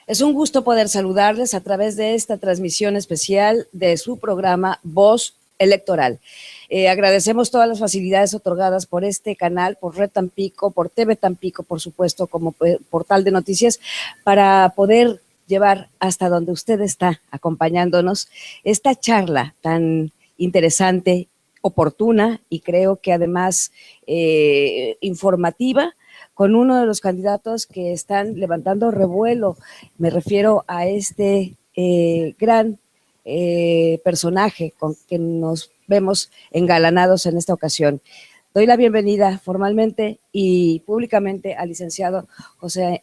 Es un gusto poder saludarles a través de esta transmisión especial de su programa Voz Electoral. Agradecemos todas las facilidades otorgadas por este canal, por Red Tampico, por TV Tampico, por supuesto, como portal de noticias, para poder llevar hasta donde usted está acompañándonos esta charla tan interesante, oportuna y creo que además informativa, con uno de los candidatos que están levantando revuelo. Me refiero a este gran personaje con que nos vemos engalanados en esta ocasión. Doy la bienvenida formalmente y públicamente al licenciado José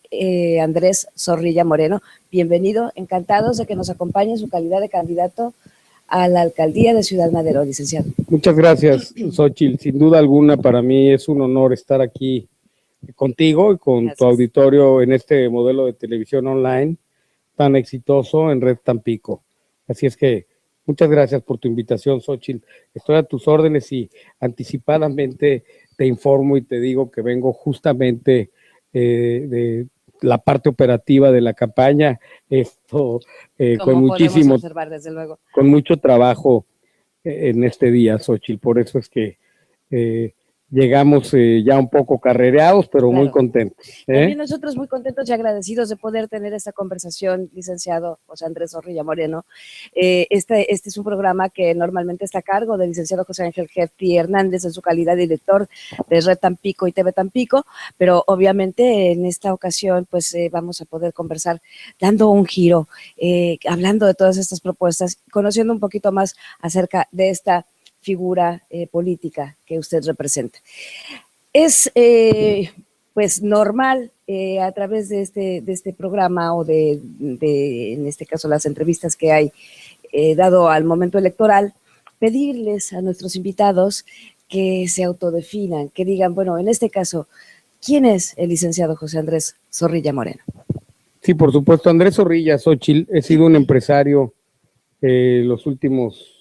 Andrés Zorrilla Moreno. Bienvenido, encantados de que nos acompañe en su calidad de candidato a la alcaldía de Ciudad Madero, licenciado. Muchas gracias, Xochitl. Sin duda alguna, para mí es un honor estar aquí contigo y con tu auditorio en este modelo de televisión online tan exitoso en Red Tampico. Así es que muchas gracias por tu invitación, Xochitl. Estoy a tus órdenes y anticipadamente te informo y te digo que vengo justamente de la parte operativa de la campaña, con muchísimo, observar, desde luego, con mucho trabajo en este día, Xochitl. Por eso es que llegamos ya un poco carrereados, pero claro, muy contentos. También nosotros muy contentos y agradecidos de poder tener esta conversación, licenciado José Andrés Zorrilla Moreno. Este es un programa que normalmente está a cargo del licenciado José Ángel Jeffrey Hernández en su calidad de director de Red Tampico y TV Tampico, pero obviamente en esta ocasión pues vamos a poder conversar dando un giro, hablando de todas estas propuestas, conociendo un poquito más acerca de esta figura política que usted representa. Es pues normal a través de este programa o de en este caso las entrevistas que hay dado al momento electoral, pedirles a nuestros invitados que se autodefinan, que digan, bueno, en este caso, ¿quién es el licenciado José Andrés Zorrilla Moreno? Sí, por supuesto, Andrés Zorrilla, Xochitl, he sido un empresario los últimos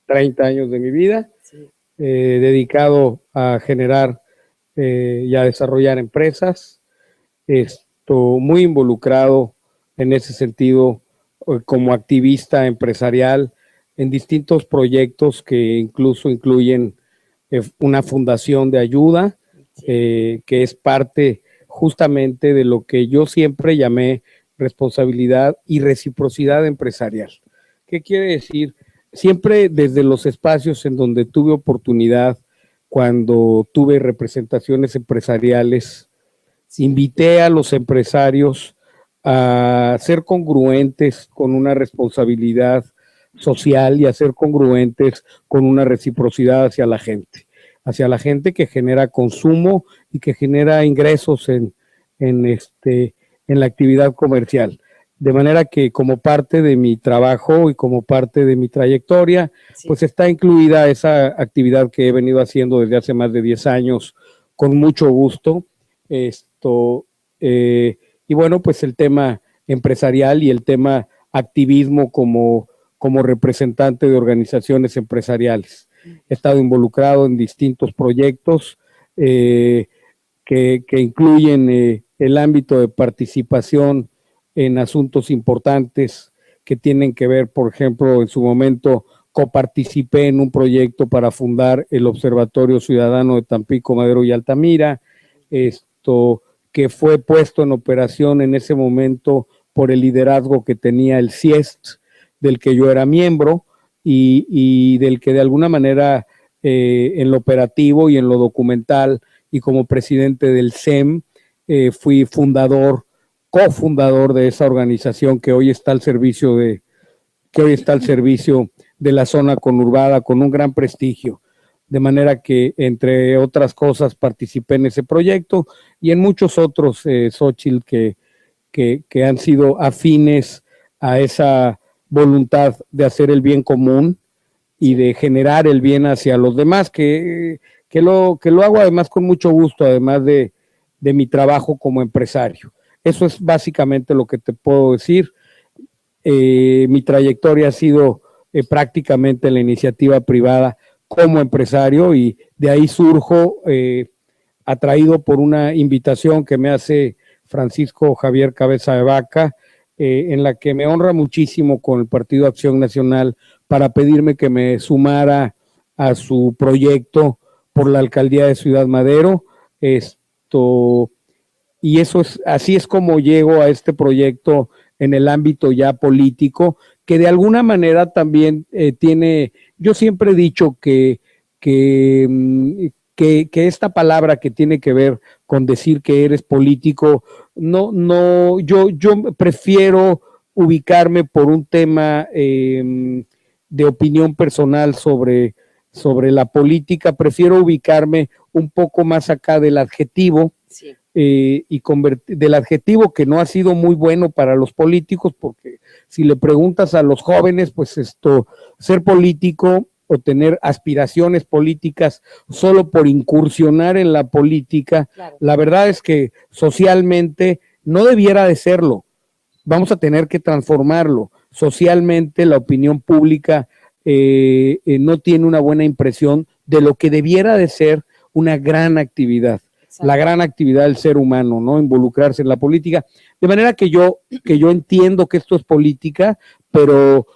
30 años de mi vida, sí, dedicado a generar y a desarrollar empresas, muy involucrado en ese sentido como activista empresarial en distintos proyectos que incluso incluyen una fundación de ayuda, que es parte justamente de lo que yo siempre llamé responsabilidad y reciprocidad empresarial. ¿Qué quiere decir? Siempre desde los espacios en donde tuve oportunidad, cuando tuve representaciones empresariales, invité a los empresarios a ser congruentes con una responsabilidad social y a ser congruentes con una reciprocidad hacia la gente que genera consumo y que genera ingresos en la actividad comercial. De manera que como parte de mi trabajo y como parte de mi trayectoria, sí, pues está incluida esa actividad que he venido haciendo desde hace más de 10 años con mucho gusto. Y bueno, pues el tema empresarial y el tema activismo como representante de organizaciones empresariales. He estado involucrado en distintos proyectos que incluyen el ámbito de participación en asuntos importantes que tienen que ver, por ejemplo, en su momento coparticipé en un proyecto para fundar el Observatorio Ciudadano de Tampico, Madero y Altamira, que fue puesto en operación en ese momento por el liderazgo que tenía el CIEST, del que yo era miembro y del que de alguna manera en lo operativo y en lo documental y como presidente del CEM fui cofundador de esa organización que hoy está al servicio de la zona conurbada con un gran prestigio. De manera que, entre otras cosas, participé en ese proyecto y en muchos otros, Xochitl, que han sido afines a esa voluntad de hacer el bien común y de generar el bien hacia los demás, que lo hago además con mucho gusto, además de mi trabajo como empresario. Eso es básicamente lo que te puedo decir. Mi trayectoria ha sido prácticamente la iniciativa privada como empresario y de ahí surjo atraído por una invitación que me hace Francisco Javier Cabeza de Vaca, en la que me honra muchísimo con el Partido Acción Nacional para pedirme que me sumara a su proyecto por la alcaldía de Ciudad Madero. Y eso es, así es como llego a este proyecto en el ámbito ya político, que de alguna manera también tiene, yo siempre he dicho que esta palabra que tiene que ver con decir que eres político, yo prefiero ubicarme por un tema de opinión personal sobre la política, prefiero ubicarme un poco más acá del adjetivo, sí. Y del adjetivo que no ha sido muy bueno para los políticos, porque si le preguntas a los jóvenes, pues ser político o tener aspiraciones políticas solo por incursionar en la política, claro, la verdad es que socialmente no debiera de serlo. Vamos a tener que transformarlo. Socialmente la opinión pública no tiene una buena impresión de lo que debiera de ser una gran actividad. Exacto. La gran actividad del ser humano, ¿no? Involucrarse en la política. De manera que yo entiendo que esto es política, pero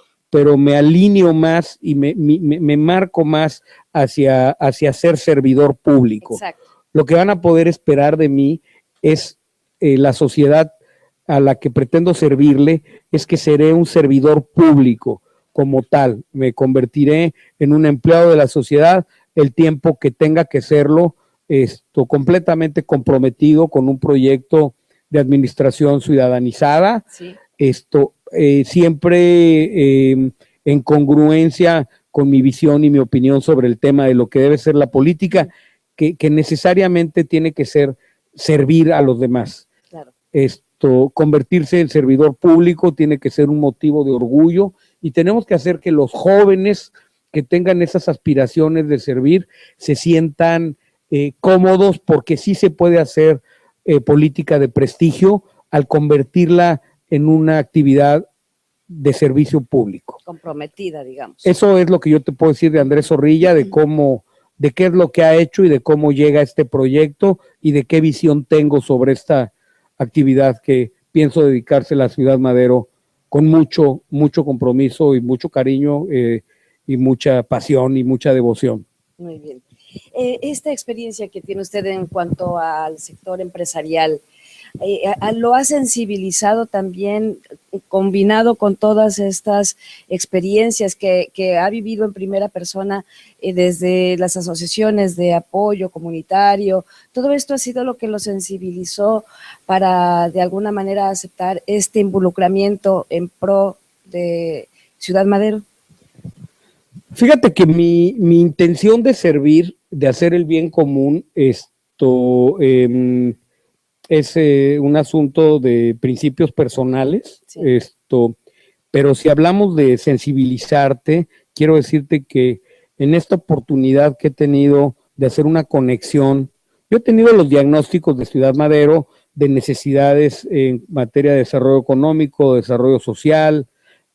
me alineo más y me marco más hacia ser servidor público. Exacto. Lo que van a poder esperar de mí es la sociedad a la que pretendo servirle, es que seré un servidor público como tal. Me convertiré en un empleado de la sociedad el tiempo que tenga que serlo, completamente comprometido con un proyecto de administración ciudadanizada, sí. Siempre en congruencia con mi visión y mi opinión sobre el tema de lo que debe ser la política, que necesariamente tiene que ser servir a los demás. Claro. Convertirse en servidor público tiene que ser un motivo de orgullo y tenemos que hacer que los jóvenes que tengan esas aspiraciones de servir se sientan cómodos, porque sí se puede hacer política de prestigio al convertirla en una actividad de servicio público. Comprometida, digamos. Eso es lo que yo te puedo decir de Andrés Zorrilla, de qué es lo que ha hecho y de cómo llega a este proyecto y de qué visión tengo sobre esta actividad que pienso dedicarse a la Ciudad Madero con mucho compromiso y mucho cariño y mucha pasión y mucha devoción. Muy bien. Esta experiencia que tiene usted en cuanto al sector empresarial, ¿lo ha sensibilizado también, combinado con todas estas experiencias que ha vivido en primera persona desde las asociaciones de apoyo comunitario? ¿Todo esto ha sido lo que lo sensibilizó para de alguna manera aceptar este involucramiento en pro de Ciudad Madero? Fíjate que mi intención de servir, de hacer el bien común, es un asunto de principios personales, sí. Pero si hablamos de sensibilizarte, quiero decirte que en esta oportunidad que he tenido de hacer una conexión, yo he tenido los diagnósticos de Ciudad Madero de necesidades en materia de desarrollo económico, desarrollo social,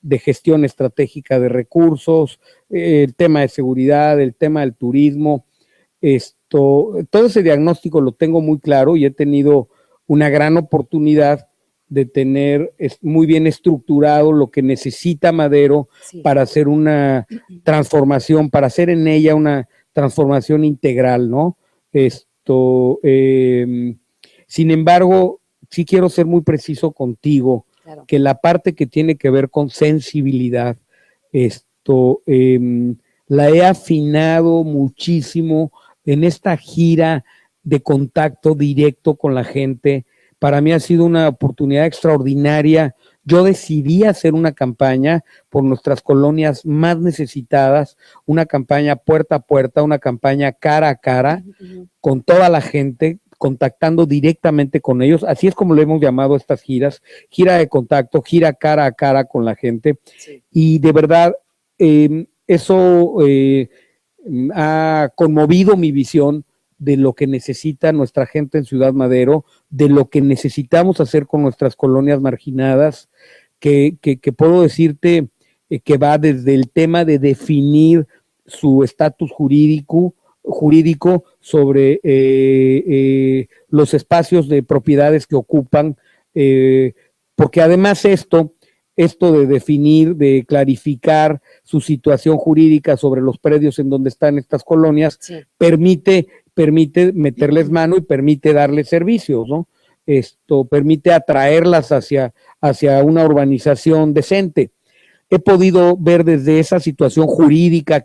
de gestión estratégica de recursos, el tema de seguridad, el tema del turismo, todo ese diagnóstico lo tengo muy claro y he tenido una gran oportunidad de tener muy bien estructurado lo que necesita Madero, sí, para hacer una transformación, para hacer en ella una transformación integral, ¿no? Sin embargo, sí quiero ser muy preciso contigo, claro, que la parte que tiene que ver con sensibilidad, la he afinado muchísimo en esta gira de contacto directo con la gente. Para mí ha sido una oportunidad extraordinaria. Yo decidí hacer una campaña por nuestras colonias más necesitadas, una campaña puerta a puerta, una campaña cara a cara, con toda la gente, contactando directamente con ellos. Así es como le hemos llamado a estas giras, gira de contacto, gira cara a cara con la gente. Sí. Y de verdad, eso ha conmovido mi visión de lo que necesita nuestra gente en Ciudad Madero, de lo que necesitamos hacer con nuestras colonias marginadas, que puedo decirte que va desde el tema de definir su estatus jurídico sobre los espacios de propiedades que ocupan, porque además esto de definir, de clarificar su situación jurídica sobre los predios en donde están estas colonias, sí, permite meterles mano y permite darles servicios, ¿no? Esto permite atraerlas hacia una urbanización decente. He podido ver desde esa situación jurídica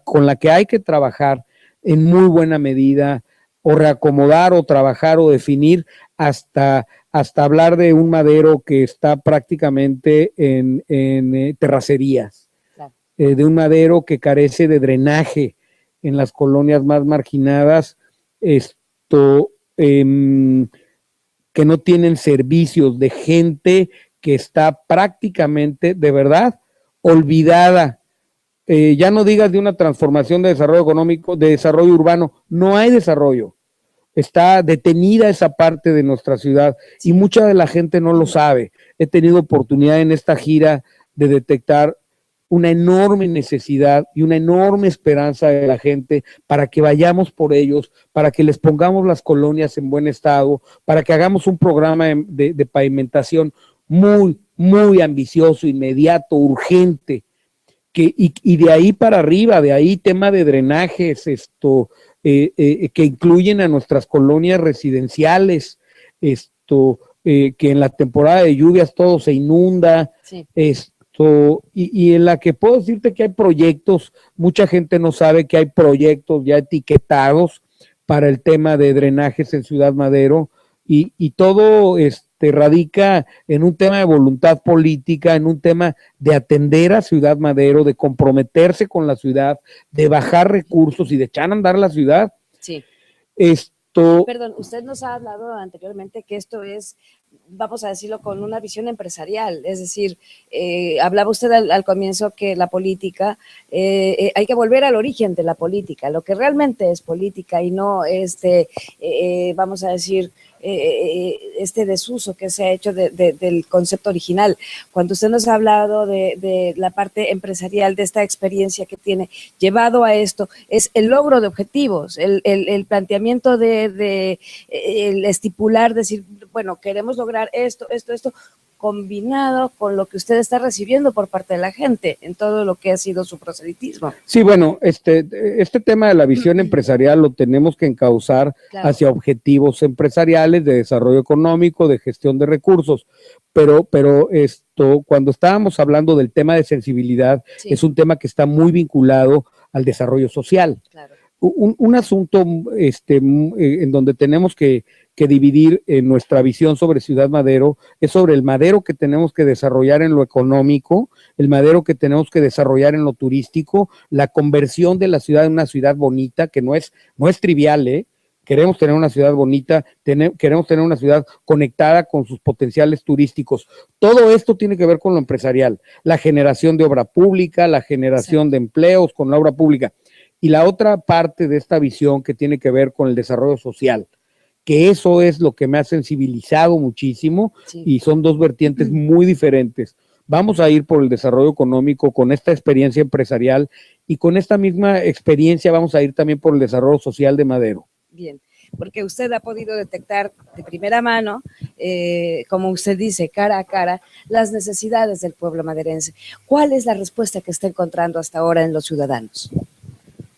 con la que hay que trabajar en muy buena medida, o reacomodar o trabajar o definir hasta hablar de un madero que está prácticamente en terracerías, claro, de un madero que carece de drenaje en las colonias más marginadas, que no tienen servicios, de gente que está prácticamente, de verdad, olvidada. Ya no digas de una transformación de desarrollo económico, de desarrollo urbano, no hay desarrollo. Está detenida esa parte de nuestra ciudad y mucha de la gente no lo sabe. He tenido oportunidad en esta gira de detectar una enorme necesidad y una enorme esperanza de la gente para que vayamos por ellos, para que les pongamos las colonias en buen estado, para que hagamos un programa de pavimentación muy, muy ambicioso, inmediato, urgente, y de ahí para arriba, de ahí tema de drenajes, que incluyen a nuestras colonias residenciales, que en la temporada de lluvias todo se inunda, sí, y en la que puedo decirte que hay proyectos, mucha gente no sabe que hay proyectos ya etiquetados para el tema de drenajes en Ciudad Madero, y todo radica en un tema de voluntad política, en un tema de atender a Ciudad Madero, de comprometerse con la ciudad, de bajar recursos y de echar a andar la ciudad. Sí. Perdón, usted nos ha hablado anteriormente que esto es, vamos a decirlo, con una visión empresarial, es decir, hablaba usted al comienzo que la política, hay que volver al origen de la política, lo que realmente es política y no vamos a decir, este desuso que se ha hecho del concepto original. Cuando usted nos ha hablado de la parte empresarial, de esta experiencia que tiene llevado a esto, es el logro de objetivos, el planteamiento el estipular, decir, bueno, queremos lograr esto, combinado con lo que usted está recibiendo por parte de la gente en todo lo que ha sido su proselitismo. Sí, bueno, este tema de la visión empresarial lo tenemos que encauzar, claro, hacia objetivos empresariales de desarrollo económico, de gestión de recursos, pero cuando estábamos hablando del tema de sensibilidad, sí, es un tema que está muy vinculado al desarrollo social. Claro. Un asunto en donde tenemos que dividir nuestra visión sobre Ciudad Madero es sobre el madero que tenemos que desarrollar en lo económico, el madero que tenemos que desarrollar en lo turístico, la conversión de la ciudad en una ciudad bonita, que no es trivial, Queremos tener una ciudad bonita, queremos tener una ciudad conectada con sus potenciales turísticos. Todo esto tiene que ver con lo empresarial, la generación de obra pública, la generación, sí, de empleos con la obra pública. Y la otra parte de esta visión que tiene que ver con el desarrollo social, que eso es lo que me ha sensibilizado muchísimo, sí, y son dos vertientes muy diferentes. Vamos a ir por el desarrollo económico con esta experiencia empresarial y con esta misma experiencia vamos a ir también por el desarrollo social de Madero. Bien, porque usted ha podido detectar de primera mano, como usted dice, cara a cara, las necesidades del pueblo maderense. ¿Cuál es la respuesta que está encontrando hasta ahora en los ciudadanos?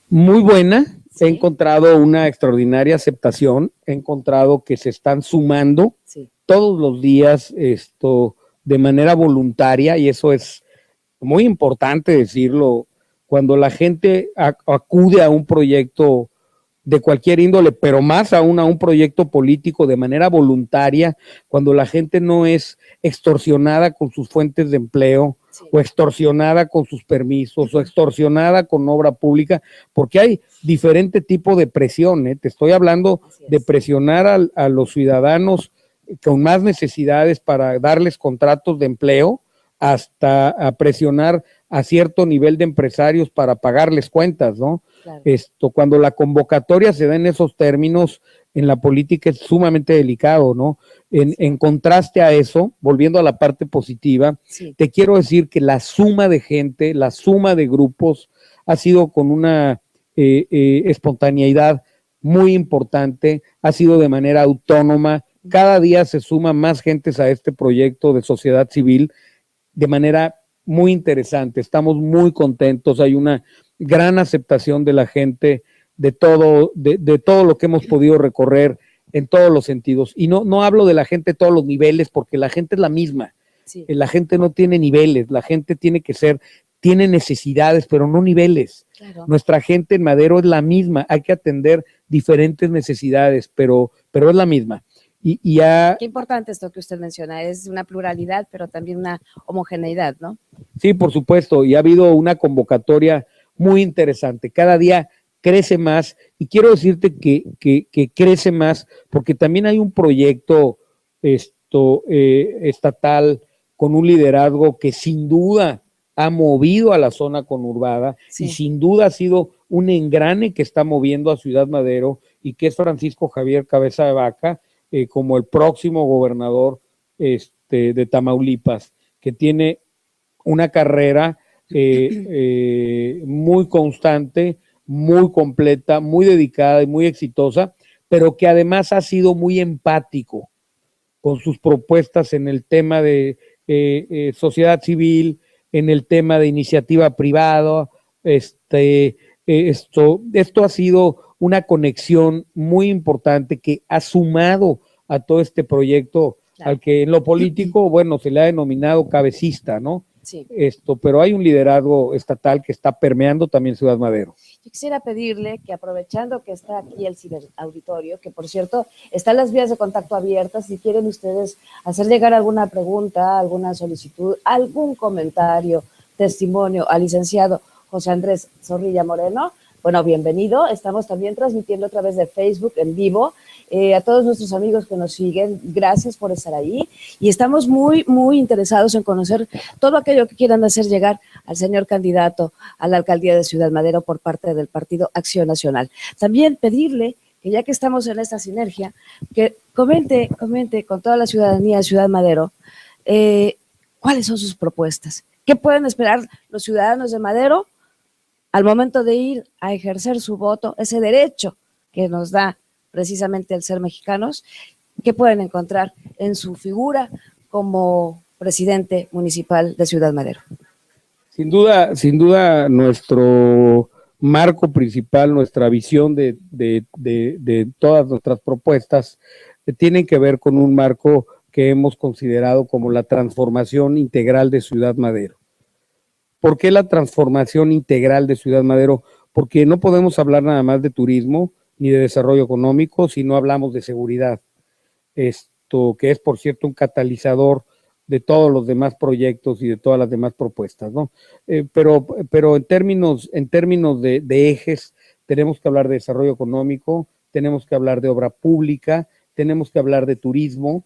Muy buena, sí, he encontrado una extraordinaria aceptación, he encontrado que se están sumando, sí, todos los días de manera voluntaria, y eso es muy importante decirlo, cuando la gente acude a un proyecto de cualquier índole, pero más aún a un proyecto político de manera voluntaria, cuando la gente no es extorsionada con sus fuentes de empleo, sí, o extorsionada con sus permisos, o extorsionada con obra pública, porque hay diferente tipo de presión, Te estoy hablando de presionar a los ciudadanos con más necesidades para darles contratos de empleo, hasta a presionar a cierto nivel de empresarios para pagarles cuentas, ¿no? Claro. Cuando la convocatoria se da en esos términos, en la política es sumamente delicado, ¿no? En contraste a eso, volviendo a la parte positiva, sí, te quiero decir que la suma de gente, la suma de grupos ha sido con una espontaneidad muy importante, ha sido de manera autónoma, Cada día se suma más gentes a este proyecto de sociedad civil de manera muy interesante. Estamos muy contentos, hay una gran aceptación de la gente de todo lo que hemos podido recorrer en todos los sentidos. Y no hablo de la gente de todos los niveles, porque la gente es la misma. Sí. La gente no tiene niveles, la gente tiene necesidades, pero no niveles. Claro. Nuestra gente en Madero es la misma, hay que atender diferentes necesidades, pero es la misma. Qué importante esto que usted menciona, es una pluralidad, pero también una homogeneidad, ¿no? Sí, por supuesto, y ha habido una convocatoria muy interesante. Cada día crece más, y quiero decirte que crece más porque también hay un proyecto estatal con un liderazgo que sin duda ha movido a la zona conurbada, sí, y sin duda ha sido un engrane que está moviendo a Ciudad Madero, y que es Francisco Javier Cabeza de Vaca, como el próximo gobernador de Tamaulipas, que tiene una carrera muy constante, muy completa, muy dedicada y muy exitosa, pero que además ha sido muy empático con sus propuestas en el tema de sociedad civil, en el tema de iniciativa privada. Esto ha sido una conexión muy importante que ha sumado a todo este proyecto, claro, al que en lo político, bueno, se le ha denominado cabecista, ¿no? Sí. Pero hay un liderazgo estatal que está permeando también Ciudad Madero. Yo quisiera pedirle que, aprovechando que está aquí el ciberauditorio, que por cierto están las vías de contacto abiertas, si quieren ustedes hacer llegar alguna pregunta, alguna solicitud, algún comentario, testimonio al licenciado José Andrés Zorrilla Moreno, bueno, bienvenido. Estamos también transmitiendo a través de Facebook en vivo. A todos nuestros amigos que nos siguen, gracias por estar ahí. Y estamos muy, muy interesados en conocer todo aquello que quieran hacer llegar al señor candidato a la alcaldía de Ciudad Madero por parte del Partido Acción Nacional. También pedirle que, ya que estamos en esta sinergia, que comente con toda la ciudadanía de Ciudad Madero cuáles son sus propuestas. ¿Qué pueden esperar los ciudadanos de Madero al momento de ir a ejercer su voto, ese derecho que nos da precisamente el ser mexicanos? ¿Qué pueden encontrar en su figura como presidente municipal de Ciudad Madero? Sin duda, nuestro marco principal, nuestra visión de todas nuestras propuestas tienen que ver con un marco que hemos considerado como la transformación integral de Ciudad Madero. ¿Por qué la transformación integral de Ciudad Madero? Porque no podemos hablar nada más de turismo ni de desarrollo económico si no hablamos de seguridad. Esto que es, por cierto, un catalizador de todos los demás proyectos y de todas las demás propuestas, ¿no? Pero en términos de ejes, tenemos que hablar de desarrollo económico, tenemos que hablar de obra pública, tenemos que hablar de turismo,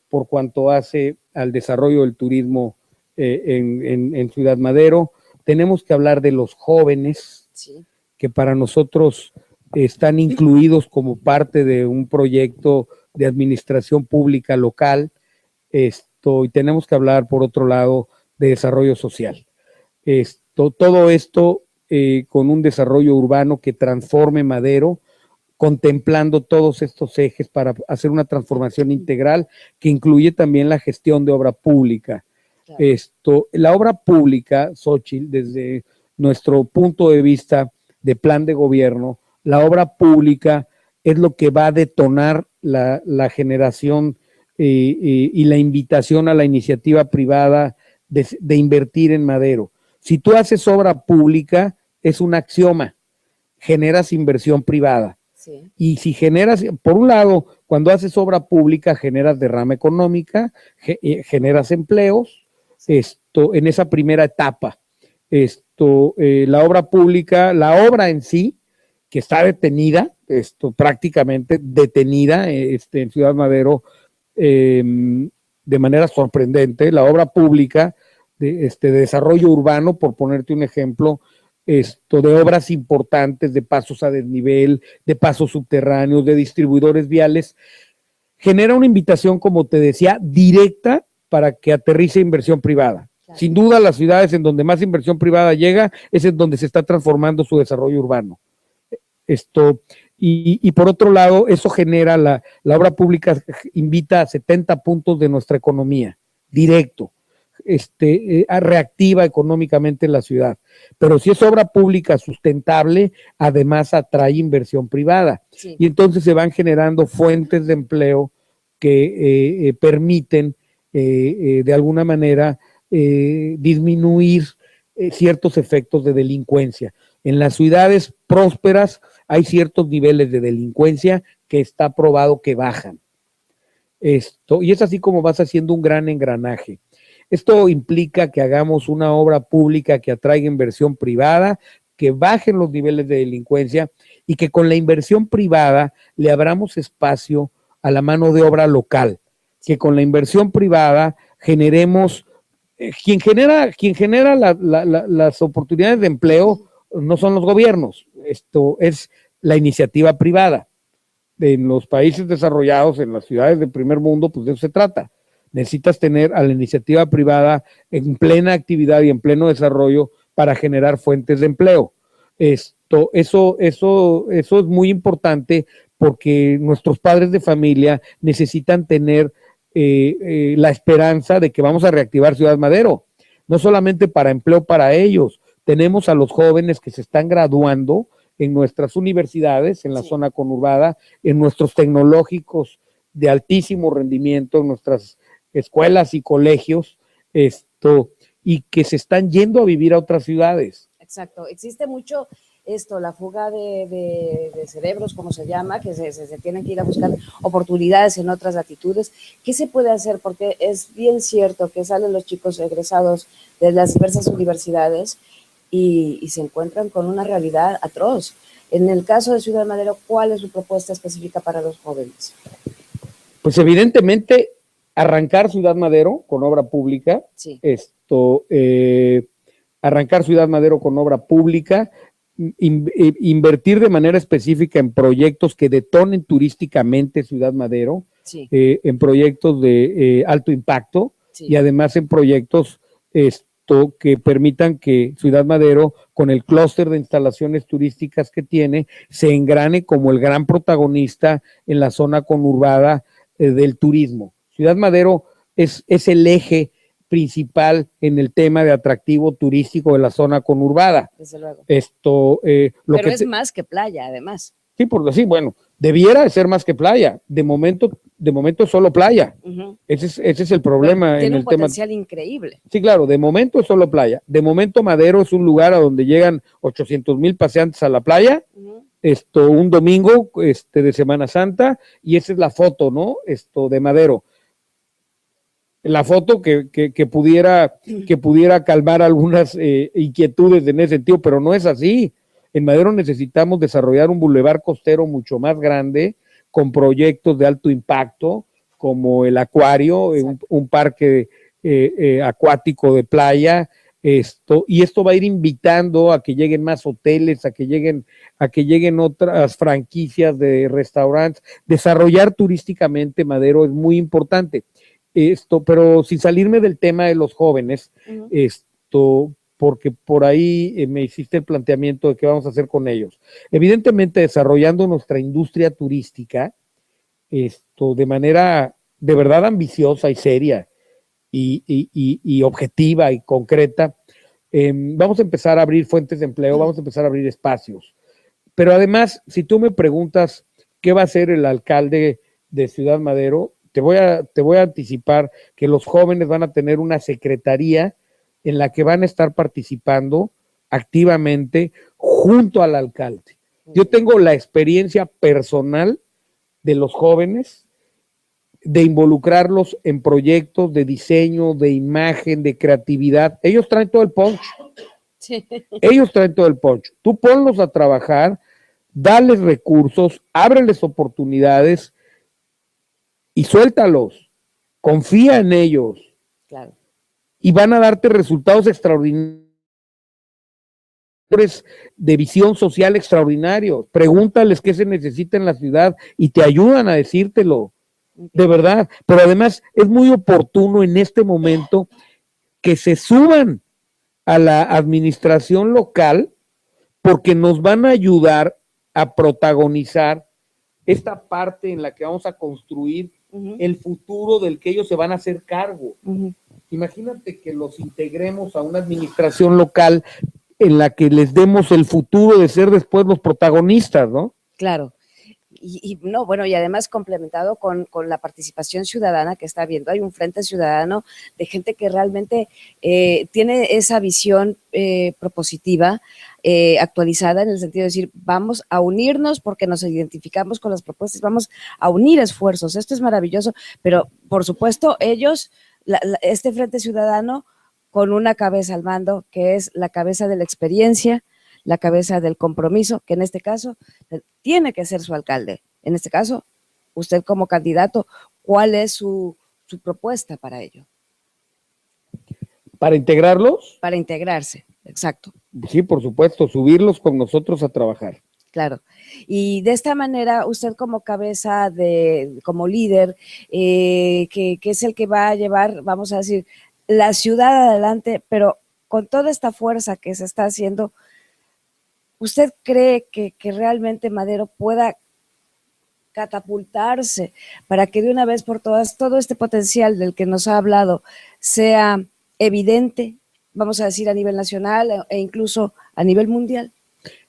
por cuanto hace al desarrollo del turismo en Ciudad Madero. Tenemos que hablar de los jóvenes, sí, que para nosotros están incluidos como parte de un proyecto de administración pública local. Y tenemos que hablar, por otro lado, de desarrollo social. Todo esto con un desarrollo urbano que transforme Madero, contemplando todos estos ejes para hacer una transformación integral que incluye también la gestión de obra pública. Claro. La obra pública, Xóchitl, desde nuestro punto de vista de plan de gobierno, la obra pública es lo que va a detonar la generación y la invitación a la iniciativa privada de invertir en Madero. Si tú haces obra pública, es un axioma, generas inversión privada. Sí. Y si generas, por un lado, cuando haces obra pública, generas derrama económica, generas empleos, en esa primera etapa. La obra pública, la obra en sí, que está detenida, prácticamente detenida en Ciudad Madero de manera sorprendente, la obra pública de desarrollo urbano, por ponerte un ejemplo, de obras importantes, de pasos a desnivel, de pasos subterráneos, de distribuidores viales, genera una invitación, como te decía, directa para que aterrice inversión privada. Claro. Sin duda, las ciudades en donde más inversión privada llega es en donde se está transformando su desarrollo urbano. Y por otro lado, eso genera, la obra pública invita a 70 puntos de nuestra economía, directo, reactiva económicamente la ciudad. Pero si es obra pública sustentable, además atrae inversión privada. Sí. Y entonces se van generando fuentes de empleo que permiten de alguna manera disminuir ciertos efectos de delincuencia. En las ciudades prósperas hay ciertos niveles de delincuencia que está probado que bajan. Y es así como vas haciendo un gran engranaje. Esto implica que hagamos una obra pública que atraiga inversión privada, que bajen los niveles de delincuencia y que con la inversión privada le abramos espacio a la mano de obra local, que con la inversión privada generemos, quien genera las oportunidades de empleo no son los gobiernos, esto es la iniciativa privada. En los países desarrollados, en las ciudades del primer mundo, pues de eso se trata. Necesitas tener a la iniciativa privada en plena actividad y en pleno desarrollo para generar fuentes de empleo. Eso es muy importante porque nuestros padres de familia necesitan tener la esperanza de que vamos a reactivar Ciudad Madero, no solamente para empleo para ellos. Tenemos a los jóvenes que se están graduando en nuestras universidades, en la zona conurbada, en nuestros tecnológicos de altísimo rendimiento, en nuestras escuelas y colegios, y que se están yendo a vivir a otras ciudades. Exacto, existe mucho la fuga de cerebros, como se llama, que se tienen que ir a buscar oportunidades en otras latitudes. ¿Qué se puede hacer? Porque es bien cierto que salen los chicos egresados de las diversas universidades y se encuentran con una realidad atroz. En el caso de Ciudad Madero, ¿cuál es su propuesta específica para los jóvenes? Pues evidentemente arrancar Ciudad Madero con obra pública, sí. Arrancar Ciudad Madero con obra pública, invertir de manera específica en proyectos que detonen turísticamente Ciudad Madero, sí. En proyectos de alto impacto, sí. Y además en proyectos que permitan que Ciudad Madero, con el clúster de instalaciones turísticas que tiene, se engrane como el gran protagonista en la zona conurbada del turismo. Ciudad Madero es el eje principal en el tema de atractivo turístico de la zona conurbada. Desde luego. Pero es más que playa, además. Sí, por decir, bueno, debiera ser más que playa. De momento es solo playa. Uh-huh. Ese es el problema. Pero tiene en un el tema. Potencial increíble. Sí, claro, de momento es solo playa. De momento Madero es un lugar a donde llegan 800,000 paseantes a la playa, uh-huh. Un domingo de Semana Santa, y esa es la foto, ¿no? De Madero. La foto que pudiera calmar algunas inquietudes en ese sentido, pero no es así. En Madero necesitamos desarrollar un bulevar costero mucho más grande, con proyectos de alto impacto, como el acuario, un parque acuático de playa, y esto va a ir invitando a que lleguen más hoteles, a que lleguen otras franquicias de restaurantes. Desarrollar turísticamente Madero es muy importante. Pero sin salirme del tema de los jóvenes, uh-huh. Porque por ahí me hiciste el planteamiento de qué vamos a hacer con ellos. Evidentemente, desarrollando nuestra industria turística, de manera de verdad ambiciosa y seria y objetiva y concreta, vamos a empezar a abrir fuentes de empleo, vamos a empezar a abrir espacios. Pero además, si tú me preguntas qué va a hacer el alcalde de Ciudad Madero, te voy a anticipar que los jóvenes van a tener una secretaría en la que van a estar participando activamente junto al alcalde. Yo tengo la experiencia personal de los jóvenes, de involucrarlos en proyectos de diseño, de imagen, de creatividad. Ellos traen todo el punch. Sí. Ellos traen todo el punch. Tú ponlos a trabajar, dales recursos, ábreles oportunidades y suéltalos. Confía en ellos. Claro. Y van a darte resultados extraordinarios, de visión social extraordinarios. Pregúntales qué se necesita en la ciudad y te ayudan a decírtelo, de verdad. Pero además es muy oportuno en este momento que se suban a la administración local, porque nos van a ayudar a protagonizar esta parte en la que vamos a construir el futuro del que ellos se van a hacer cargo. Imagínate que los integremos a una administración local en la que les demos el futuro de ser después los protagonistas, ¿no? Claro. No, bueno, y además complementado con la participación ciudadana que está habiendo. Hay un frente ciudadano de gente que realmente tiene esa visión propositiva, actualizada, en el sentido de decir, vamos a unirnos porque nos identificamos con las propuestas, vamos a unir esfuerzos. Esto es maravilloso, pero por supuesto ellos, este frente ciudadano con una cabeza al mando, que es la cabeza de la experiencia, la cabeza del compromiso, que en este caso tiene que ser su alcalde. En este caso, usted como candidato, ¿cuál es su propuesta para ello? ¿Para integrarlos? Para integrarse, exacto. Sí, por supuesto, subirlos con nosotros a trabajar. Claro. Y de esta manera, usted como cabeza como líder, que es el que va a llevar, vamos a decir, la ciudad adelante, pero con toda esta fuerza que se está haciendo, ¿usted cree que realmente Madero pueda catapultarse para que de una vez por todas todo este potencial del que nos ha hablado sea evidente, vamos a decir, a nivel nacional e incluso a nivel mundial?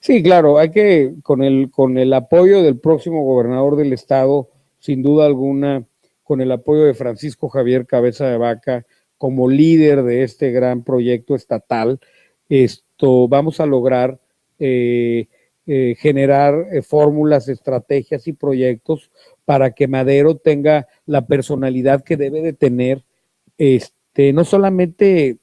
Sí, claro, hay que, con el apoyo del próximo gobernador del estado, sin duda alguna, con el apoyo de Francisco Javier Cabeza de Vaca, como líder de este gran proyecto estatal, vamos a lograr generar fórmulas, estrategias y proyectos para que Madero tenga la personalidad que debe de tener, no solamente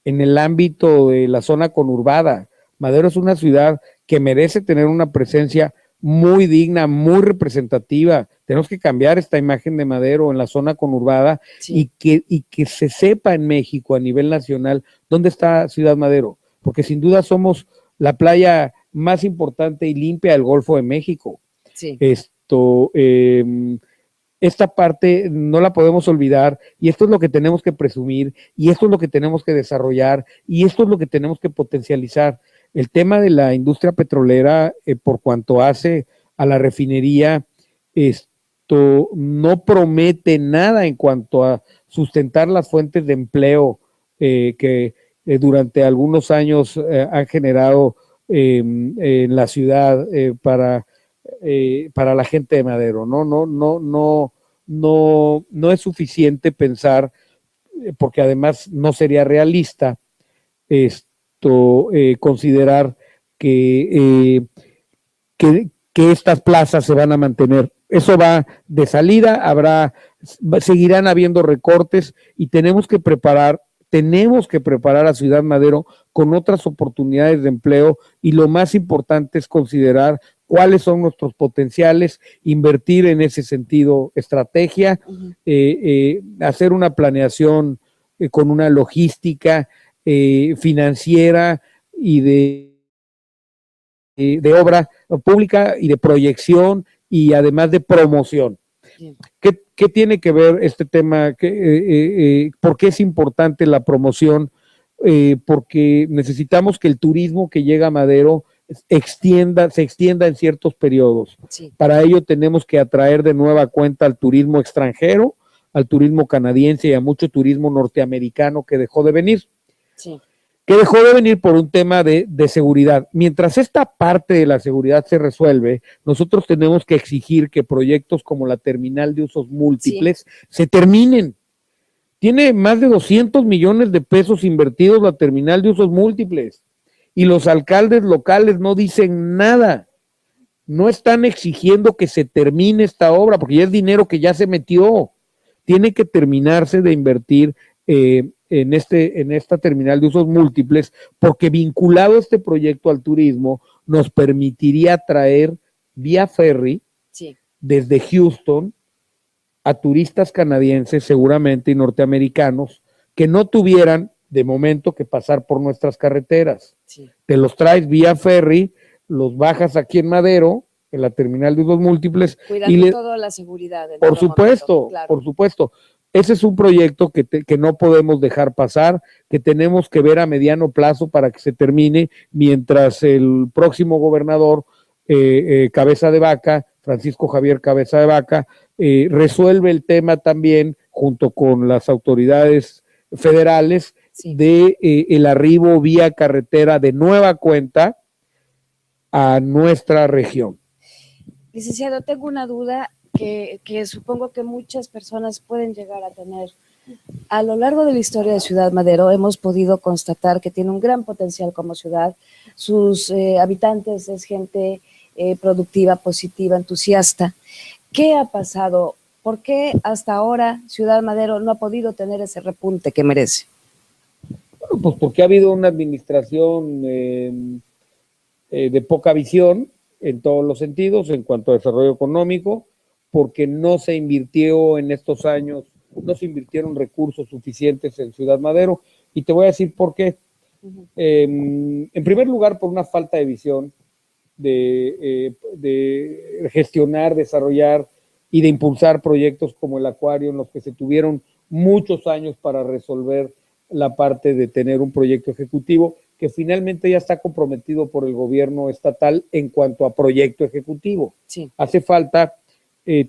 en el ámbito de la zona conurbada. Madero es una ciudad que merece tener una presencia muy digna, muy representativa. Tenemos que cambiar esta imagen de Madero en la zona conurbada, sí, y que se sepa en México a nivel nacional dónde está Ciudad Madero, porque sin duda somos la playa más importante y limpia del Golfo de México. Sí. Esta parte no la podemos olvidar, y esto es lo que tenemos que presumir, y esto es lo que tenemos que desarrollar, y esto es lo que tenemos que potencializar. El tema de la industria petrolera, por cuanto hace a la refinería, no promete nada en cuanto a sustentar las fuentes de empleo que durante algunos años han generado en la ciudad para la gente de Madero. No es suficiente pensar, porque además no sería realista considerar que estas plazas se van a mantener. Eso va de salida, seguirán habiendo recortes, y tenemos que preparar a Ciudad Madero con otras oportunidades de empleo, y lo más importante es considerar cuáles son nuestros potenciales, invertir en ese sentido estrategia, hacer una planeación con una logística financiera y de obra pública y de proyección, y además de promoción. ¿Qué tiene que ver este tema? ¿Por qué es importante la promoción? Porque necesitamos que el turismo que llega a Madero se extienda en ciertos periodos. Sí. Para ello tenemos que atraer de nueva cuenta al turismo extranjero, al turismo canadiense y a mucho turismo norteamericano que dejó de venir. Sí. Que dejó de venir por un tema de seguridad. Mientras esta parte de la seguridad se resuelve, nosotros tenemos que exigir que proyectos como la terminal de usos múltiples se terminen. Tiene más de 200 millones de pesos invertidos la terminal de usos múltiples, y los alcaldes locales no dicen nada. No están exigiendo que se termine esta obra, porque ya es dinero que ya se metió. Tiene que terminarse de invertir en esta terminal de usos múltiples, porque vinculado este proyecto al turismo nos permitiría traer vía ferry desde Houston a turistas canadienses seguramente y norteamericanos que no tuvieran de momento que pasar por nuestras carreteras. Sí. Te los traes vía ferry, los bajas aquí en Madero, en la terminal de usos múltiples. Cuidando toda la seguridad. Por supuesto, claro. Por supuesto. Ese es un proyecto que no podemos dejar pasar, que tenemos que ver a mediano plazo para que se termine, mientras el próximo gobernador Cabeza de Vaca, Francisco Javier Cabeza de Vaca, resuelve el tema también junto con las autoridades federales de el arribo vía carretera de nueva cuenta a nuestra región. Licenciado, tengo una duda que supongo que muchas personas pueden llegar a tener. A lo largo de la historia de Ciudad Madero hemos podido constatar que tiene un gran potencial como ciudad. Sus habitantes es gente productiva, positiva, entusiasta. ¿Qué ha pasado? ¿Por qué hasta ahora Ciudad Madero no ha podido tener ese repunte que merece? Bueno, pues porque ha habido una administración de poca visión en todos los sentidos en cuanto a desarrollo económico, porque no se invirtió en estos años, no se invirtieron recursos suficientes en Ciudad Madero, y te voy a decir por qué. En primer lugar, por una falta de visión de gestionar, desarrollar y de impulsar proyectos como el acuario, en los que se tuvieron muchos años para resolver la parte de tener un proyecto ejecutivo que finalmente ya está comprometido por el gobierno estatal en cuanto a proyecto ejecutivo. Sí. Hace falta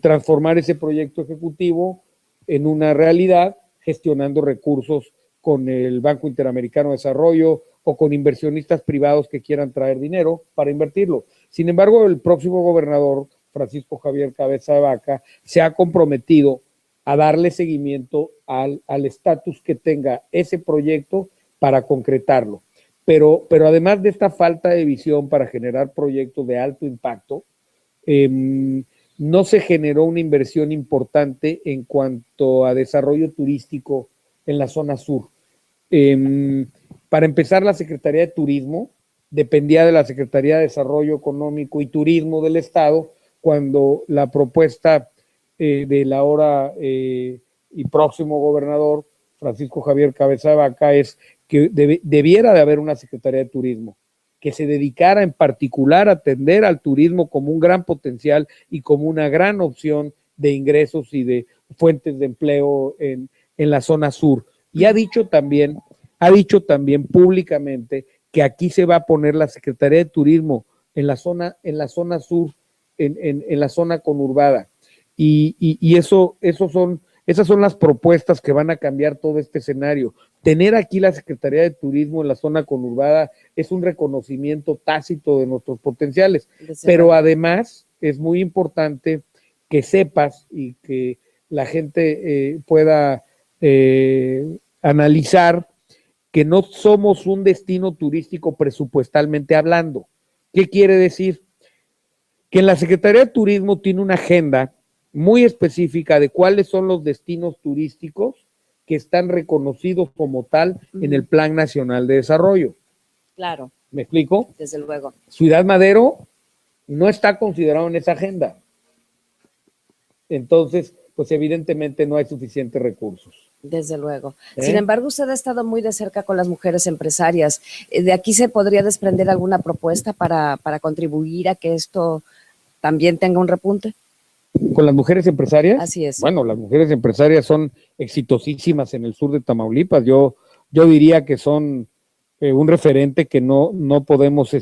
transformar ese proyecto ejecutivo en una realidad, gestionando recursos con el Banco Interamericano de Desarrollo o con inversionistas privados que quieran traer dinero para invertirlo. Sin embargo, el próximo gobernador, Francisco Javier Cabeza de Vaca, se ha comprometido a darle seguimiento al estatus que tenga ese proyecto para concretarlo. Pero además de esta falta de visión para generar proyectos de alto impacto, no se generó una inversión importante en cuanto a desarrollo turístico en la zona sur. Para empezar, la Secretaría de Turismo dependía de la Secretaría de Desarrollo Económico y Turismo del Estado, cuando la propuesta del ahora y próximo gobernador, Francisco Javier Cabeza de Vaca, es que debiera de haber una Secretaría de Turismo que se dedicara en particular a atender al turismo como un gran potencial y como una gran opción de ingresos y de fuentes de empleo en la zona sur. Y ha dicho también públicamente que aquí se va a poner la Secretaría de Turismo en la zona sur, en la zona conurbada. Y esas son las propuestas que van a cambiar todo este escenario. Tener aquí la Secretaría de Turismo en la zona conurbada es un reconocimiento tácito de nuestros potenciales, pero además es muy importante que sepas y que la gente pueda analizar que no somos un destino turístico presupuestalmente hablando. ¿Qué quiere decir? Que la Secretaría de Turismo tiene una agenda muy específica de cuáles son los destinos turísticos que están reconocidos como tal en el Plan Nacional de Desarrollo. Claro. ¿Me explico? Desde luego. Ciudad Madero no está considerado en esa agenda. Entonces, pues evidentemente no hay suficientes recursos. Desde luego. Sin embargo, usted ha estado muy de cerca con las mujeres empresarias. ¿De aquí se podría desprender alguna propuesta para contribuir a que esto también tenga un repunte? ¿Con las mujeres empresarias? Así es. Bueno, las mujeres empresarias son exitosísimas en el sur de Tamaulipas. Yo diría que son un referente que no podemos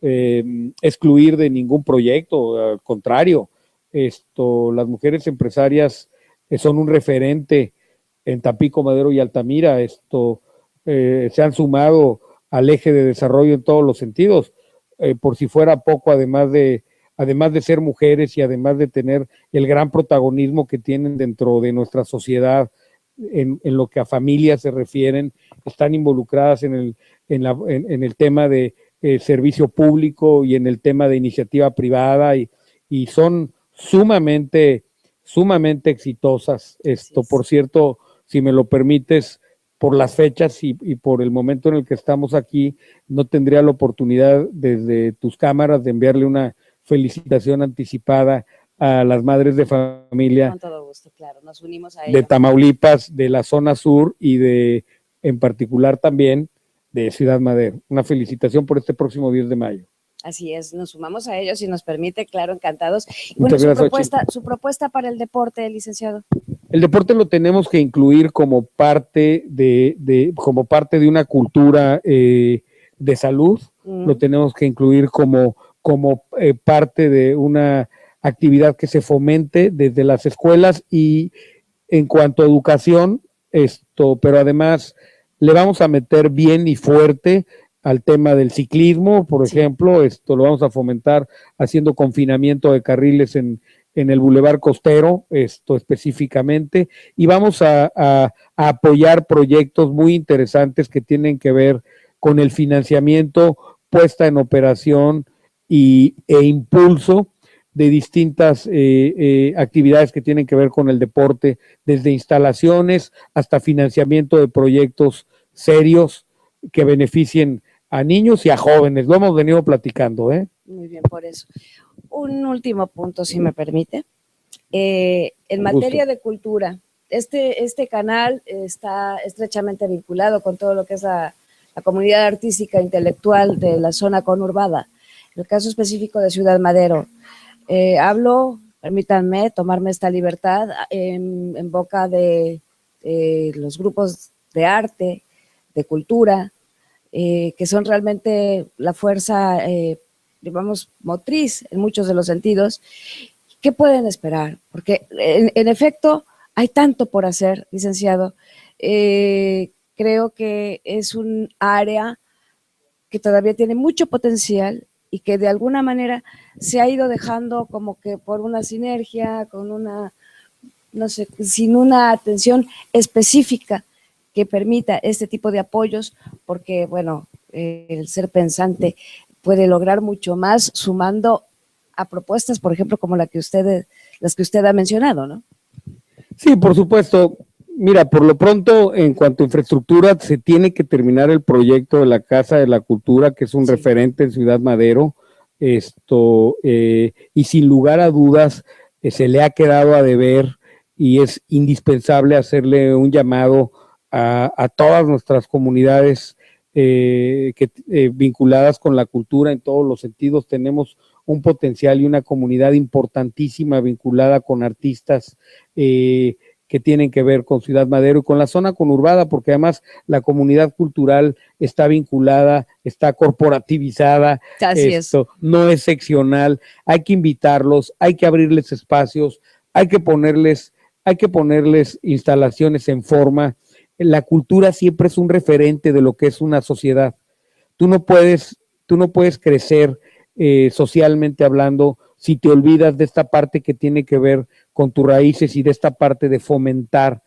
excluir de ningún proyecto. Al contrario, las mujeres empresarias son un referente en Tampico, Madero y Altamira. Se han sumado al eje de desarrollo en todos los sentidos. Por si fuera poco, además de ser mujeres y además de tener el gran protagonismo que tienen dentro de nuestra sociedad en lo que a familias se refieren, están involucradas en el tema de servicio público y en el tema de iniciativa privada y son sumamente exitosas. Por cierto, si me lo permites, por las fechas y por el momento en el que estamos aquí, no tendría la oportunidad desde tus cámaras de enviarle una felicitación anticipada a las madres de familia. Con todo gusto, claro, nos unimos a ellas. De Tamaulipas, de la zona sur y en particular también de Ciudad Madero. Una felicitación por este próximo 10 de mayo. Así es, nos sumamos a ellos y nos permite, claro, encantados. Bueno, su propuesta para el deporte, licenciado. El deporte lo tenemos que incluir como parte de una cultura de salud, lo tenemos que incluir como como parte de una actividad que se fomente desde las escuelas y en cuanto a educación, pero además le vamos a meter bien y fuerte al tema del ciclismo, por ejemplo, lo vamos a fomentar haciendo confinamiento de carriles en el Boulevard Costero, específicamente, y vamos a apoyar proyectos muy interesantes que tienen que ver con el financiamiento, puesta en operación e impulso de distintas actividades que tienen que ver con el deporte, desde instalaciones hasta financiamiento de proyectos serios que beneficien a niños y a jóvenes. Lo hemos venido platicando, ¿eh? Muy bien, por eso. Un último punto, si me permite. En materia de cultura, este canal está estrechamente vinculado con todo lo que es la comunidad artística e intelectual de la zona conurbada. En el caso específico de Ciudad Madero, hablo, permítanme tomarme esta libertad, en boca de los grupos de arte, de cultura, que son realmente la fuerza, digamos, motriz en muchos de los sentidos. ¿Qué pueden esperar? Porque en efecto hay tanto por hacer, licenciado. Creo que es un área que todavía tiene mucho potencial y que de alguna manera se ha ido dejando como que por una sinergia, con una, no sé, sin una atención específica que permita este tipo de apoyos, porque, bueno, el ser pensante puede lograr mucho más sumando a propuestas, por ejemplo, como las que usted ha mencionado, ¿no? Sí, por supuesto. Mira, por lo pronto, en cuanto a infraestructura, se tiene que terminar el proyecto de la Casa de la Cultura, que es un referente en Ciudad Madero, y sin lugar a dudas, se le ha quedado a deber y es indispensable hacerle un llamado a todas nuestras comunidades vinculadas con la cultura en todos los sentidos. Tenemos un potencial y una comunidad importantísima vinculada con artistas que tienen que ver con Ciudad Madero y con la zona conurbada, porque además la comunidad cultural está vinculada, está corporativizada, no es seccional, hay que invitarlos, hay que abrirles espacios, hay que ponerles instalaciones en forma. La cultura siempre es un referente de lo que es una sociedad. Tú no puedes crecer socialmente hablando si te olvidas de esta parte que tiene que ver con tus raíces y de esta parte de fomentar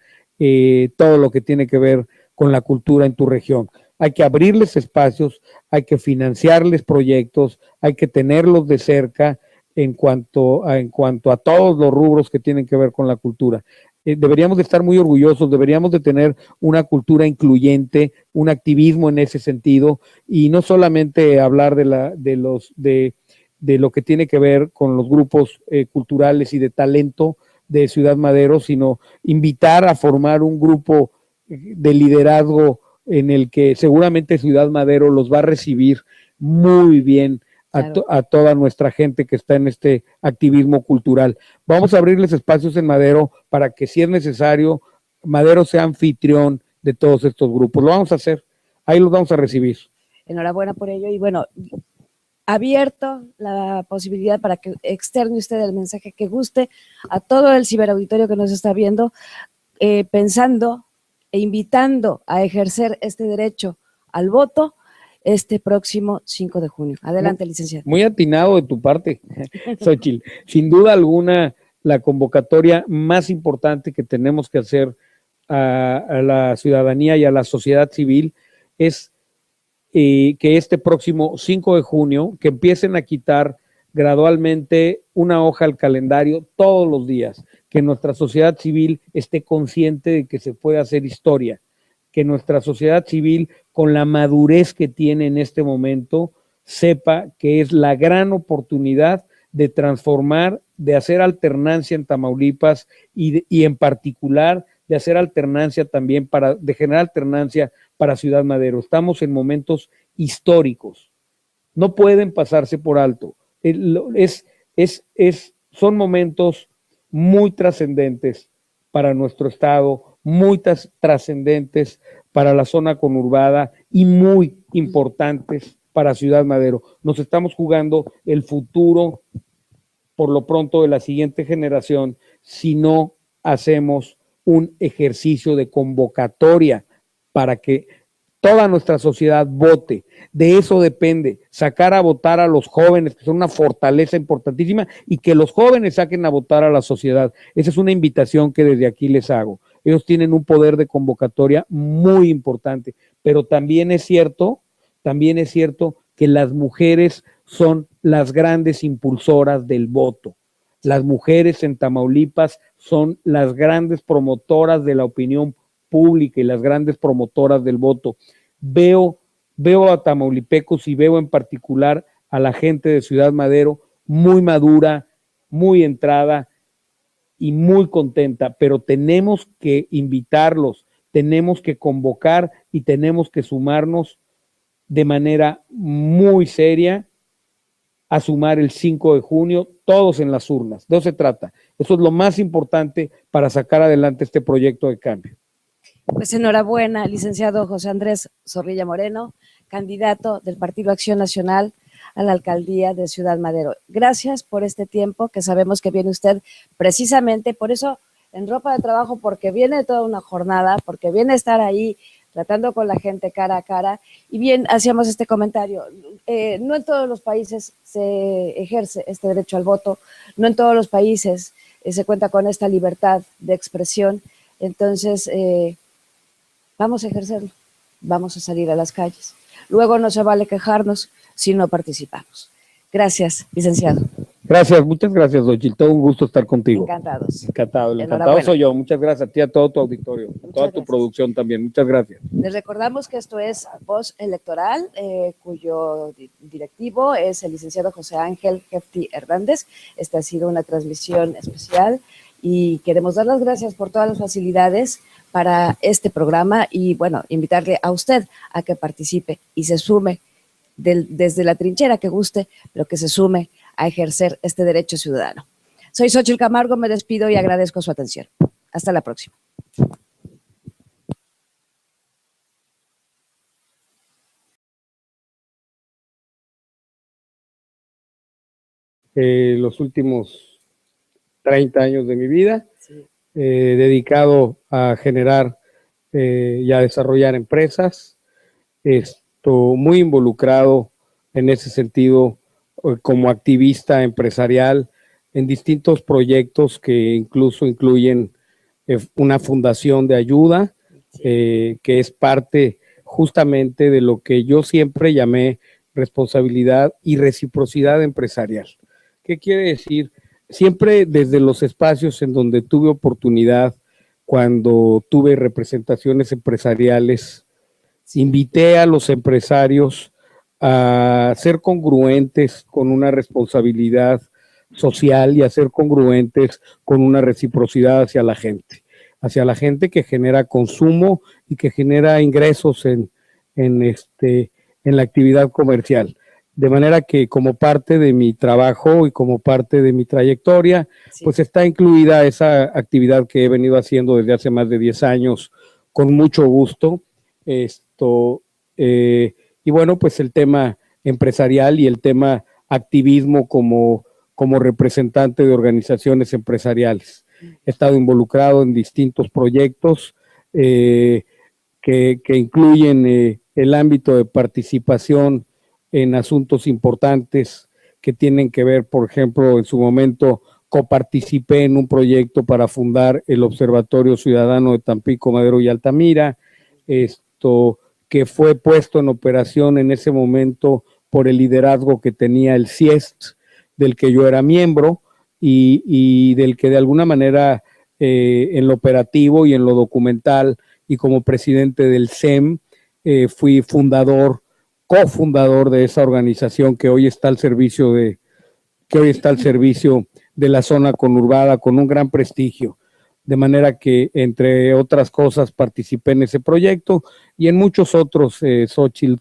todo lo que tiene que ver con la cultura en tu región. Hay que abrirles espacios, hay que financiarles proyectos, hay que tenerlos de cerca en cuanto a todos los rubros que tienen que ver con la cultura. Deberíamos de estar muy orgullosos, deberíamos de tener una cultura incluyente, un activismo en ese sentido, y no solamente hablar de lo que tiene que ver con los grupos culturales y de talento de Ciudad Madero, sino invitar a formar un grupo de liderazgo en el que seguramente Ciudad Madero los va a recibir muy bien a toda nuestra gente que está en este activismo cultural. Vamos a abrirles espacios en Madero para que, si es necesario, Madero sea anfitrión de todos estos grupos. Lo vamos a hacer, ahí los vamos a recibir. Enhorabuena por ello y bueno, abierto la posibilidad para que externe usted el mensaje que guste a todo el ciberauditorio que nos está viendo, pensando e invitando a ejercer este derecho al voto este próximo 5 de junio. Adelante, licenciado. Muy atinado de tu parte, Xochitl. Sin duda alguna, la convocatoria más importante que tenemos que hacer a la ciudadanía y a la sociedad civil es que este próximo 5 de junio, que empiecen a quitar gradualmente una hoja al calendario todos los días, que nuestra sociedad civil esté consciente de que se puede hacer historia, que nuestra sociedad civil, con la madurez que tiene en este momento, sepa que es la gran oportunidad de transformar, de hacer alternancia en Tamaulipas y en particular de hacer alternancia también de generar alternancia para Ciudad Madero. Estamos en momentos históricos, no pueden pasarse por alto. Son momentos muy trascendentes para nuestro estado, muy trascendentes para la zona conurbada y muy importantes para Ciudad Madero. Nos estamos jugando el futuro, por lo pronto, de la siguiente generación, si no hacemos un ejercicio de convocatoria para que toda nuestra sociedad vote. De eso depende, sacar a votar a los jóvenes, que son una fortaleza importantísima, y que los jóvenes saquen a votar a la sociedad. Esa es una invitación que desde aquí les hago. Ellos tienen un poder de convocatoria muy importante, pero también es cierto que las mujeres son las grandes impulsoras del voto. Las mujeres en Tamaulipas son las grandes promotoras de la opinión pública y las grandes promotoras del voto. Veo a tamaulipecos y veo en particular a la gente de Ciudad Madero muy madura, muy entrada y muy contenta, pero tenemos que invitarlos, tenemos que convocar y tenemos que sumarnos de manera muy seria a sumar el 5 de junio, todos en las urnas. De eso se trata. Eso es lo más importante para sacar adelante este proyecto de cambio. Pues enhorabuena, licenciado José Andrés Zorrilla Moreno, candidato del Partido Acción Nacional a la alcaldía de Ciudad Madero. Gracias por este tiempo, que sabemos que viene usted precisamente, por eso en ropa de trabajo, porque viene toda una jornada, porque viene a estar ahí tratando con la gente cara a cara. Y bien, hacíamos este comentario, no en todos los países se ejerce este derecho al voto, no en todos los países se cuenta con esta libertad de expresión. Entonces, vamos a ejercerlo, vamos a salir a las calles. Luego no se vale quejarnos si no participamos. Gracias, licenciado. Gracias, muchas gracias, Xochitl. Todo un gusto estar contigo. Encantados. Encantado soy yo. Muchas gracias a ti, a todo tu auditorio, toda tu producción también. Muchas gracias. Les recordamos que esto es Voz Electoral, cuyo directivo es el licenciado José Ángel Hefti Hernández. Esta ha sido una transmisión especial y queremos dar las gracias por todas las facilidades para este programa y, bueno, invitarle a usted a que participe y se sume desde la trinchera que guste, pero que se sume a ejercer este derecho ciudadano. Soy Xochitl Camargo, me despido y agradezco su atención. Hasta la próxima. Los últimos 30 años de mi vida, dedicado a generar y a desarrollar empresas, muy involucrado en ese sentido como activista empresarial en distintos proyectos que incluso incluyen una fundación de ayuda, que es parte justamente de lo que yo siempre llamé responsabilidad y reciprocidad empresarial. ¿Qué quiere decir? Siempre desde los espacios en donde tuve oportunidad, cuando tuve representaciones empresariales, invité a los empresarios a ser congruentes con una responsabilidad social y a ser congruentes con una reciprocidad hacia la gente que genera consumo y que genera ingresos en la actividad comercial. De manera que como parte de mi trabajo y como parte de mi trayectoria, pues está incluida esa actividad que he venido haciendo desde hace más de 10 años con mucho gusto. Y bueno, pues el tema empresarial y el tema activismo como representante de organizaciones empresariales. He estado involucrado en distintos proyectos que incluyen el ámbito de participación en asuntos importantes que tienen que ver, por ejemplo, en su momento coparticipé en un proyecto para fundar el Observatorio Ciudadano de Tampico, Madero y Altamira, que fue puesto en operación en ese momento por el liderazgo que tenía el CIEST, del que yo era miembro y del que de alguna manera en lo operativo y en lo documental y como presidente del CEM fui cofundador de esa organización que hoy está al servicio de la zona conurbada con un gran prestigio. De manera que, entre otras cosas, participé en ese proyecto y en muchos otros, Xochitl,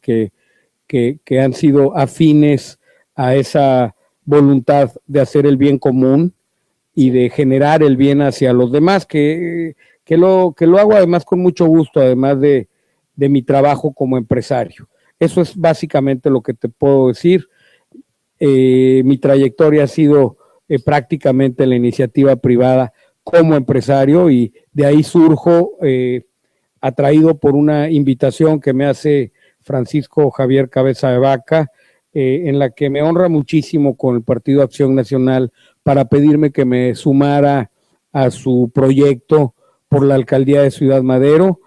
que han sido afines a esa voluntad de hacer el bien común y de generar el bien hacia los demás, que lo hago además con mucho gusto, además de mi trabajo como empresario. Eso es básicamente lo que te puedo decir. Mi trayectoria ha sido prácticamente la iniciativa privada como empresario y de ahí surjo atraído por una invitación que me hace Francisco Javier Cabeza de Vaca, en la que me honra muchísimo con el Partido Acción Nacional para pedirme que me sumara a su proyecto por la alcaldía de Ciudad Madero.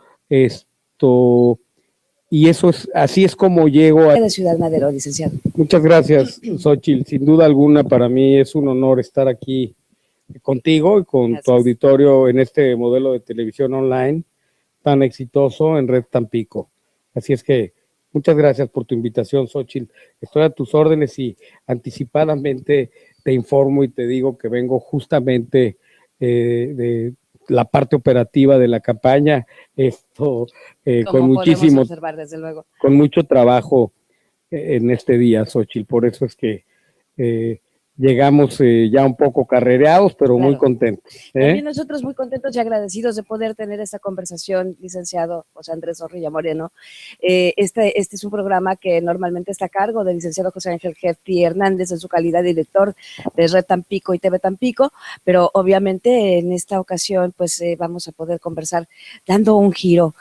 Y eso es, así es como llego a... De Ciudad Madero, licenciado. Muchas gracias, Xochitl. Sin duda alguna, para mí es un honor estar aquí contigo y con Gracias. tu auditorio en este modelo de televisión online tan exitoso en Red Tampico. Así es que muchas gracias por tu invitación, Xochitl. Estoy a tus órdenes y anticipadamente te informo y te digo que vengo justamente de la parte operativa de la campaña, con muchísimo, observar, desde luego, con mucho trabajo en este día, Xochitl. Por eso es que llegamos ya un poco carrereados, pero claro, muy contentos. También nosotros muy contentos y agradecidos de poder tener esta conversación, licenciado José Andrés Zorrilla Moreno. Este es un programa que normalmente está a cargo del licenciado José Ángel Hefty Hernández en su calidad de director de Red Tampico y TV Tampico, pero obviamente en esta ocasión pues vamos a poder conversar dando un giro,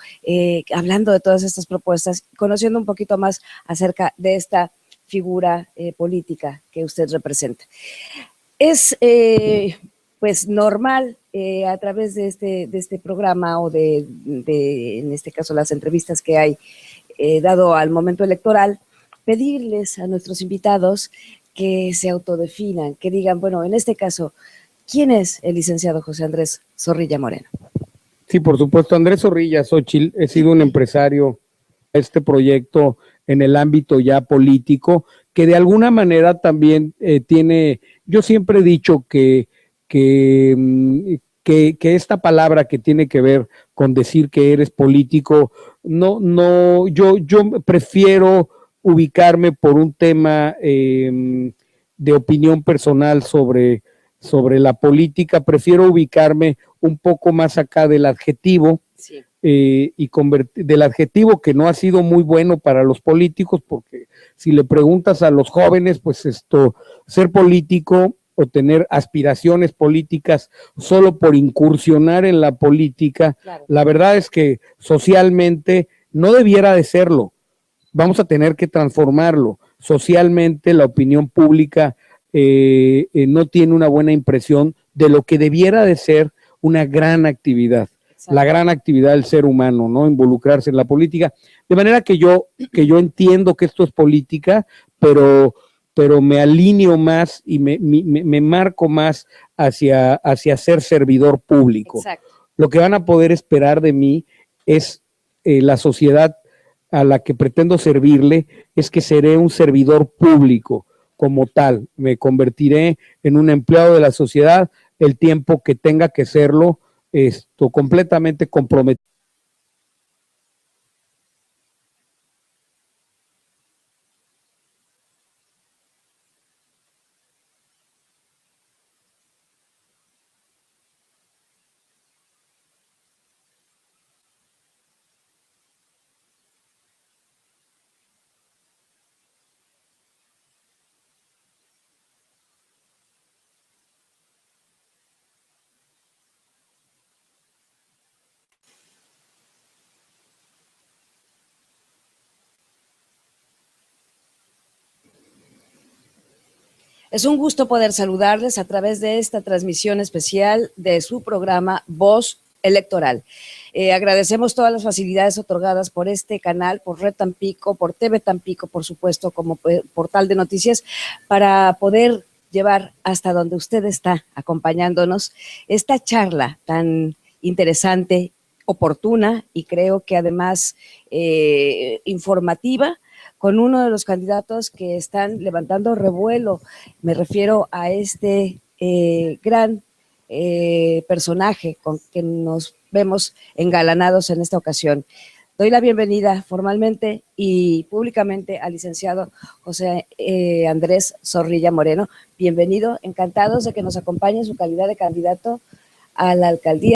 hablando de todas estas propuestas, conociendo un poquito más acerca de esta figura política que usted representa. Es pues normal a través de este programa o en este caso las entrevistas que hay dado al momento electoral, pedirles a nuestros invitados que se autodefinan, que digan, bueno, en este caso, ¿quién es el licenciado José Andrés Zorrilla Moreno? Sí, por supuesto, Andrés Zorrilla, Xochitl, he sido un empresario de este proyecto en el ámbito ya político, que de alguna manera también tiene, yo siempre he dicho que esta palabra que tiene que ver con decir que eres político, yo prefiero ubicarme por un tema de opinión personal sobre la política, prefiero ubicarme un poco más acá del adjetivo, sí. Y del adjetivo que no ha sido muy bueno para los políticos, porque si le preguntas a los jóvenes, pues ser político o tener aspiraciones políticas solo por incursionar en la política, claro, la verdad es que socialmente no debiera de serlo. Vamos a tener que transformarlo. Socialmente la opinión pública no tiene una buena impresión de lo que debiera de ser una gran actividad. Exacto. La gran actividad del ser humano, ¿no? Involucrarse en la política. De manera que yo entiendo que esto es política, pero me alineo más y me marco más hacia ser servidor público. Exacto. Lo que van a poder esperar de mí es la sociedad a la que pretendo servirle, es que seré un servidor público como tal. Me convertiré en un empleado de la sociedad el tiempo que tenga que serlo, completamente comprometido. Es un gusto poder saludarles a través de esta transmisión especial de su programa Voz Electoral. Agradecemos todas las facilidades otorgadas por este canal, por Red Tampico, por TV Tampico, por supuesto, como portal de noticias, para poder llevar hasta donde usted está acompañándonos esta charla tan interesante, oportuna y creo que además informativa, con uno de los candidatos que están levantando revuelo. Me refiero a este gran personaje con que nos vemos engalanados en esta ocasión. Doy la bienvenida formalmente y públicamente al licenciado José Andrés Zorrilla Moreno. Bienvenido, encantados de que nos acompañe en su calidad de candidato a la alcaldía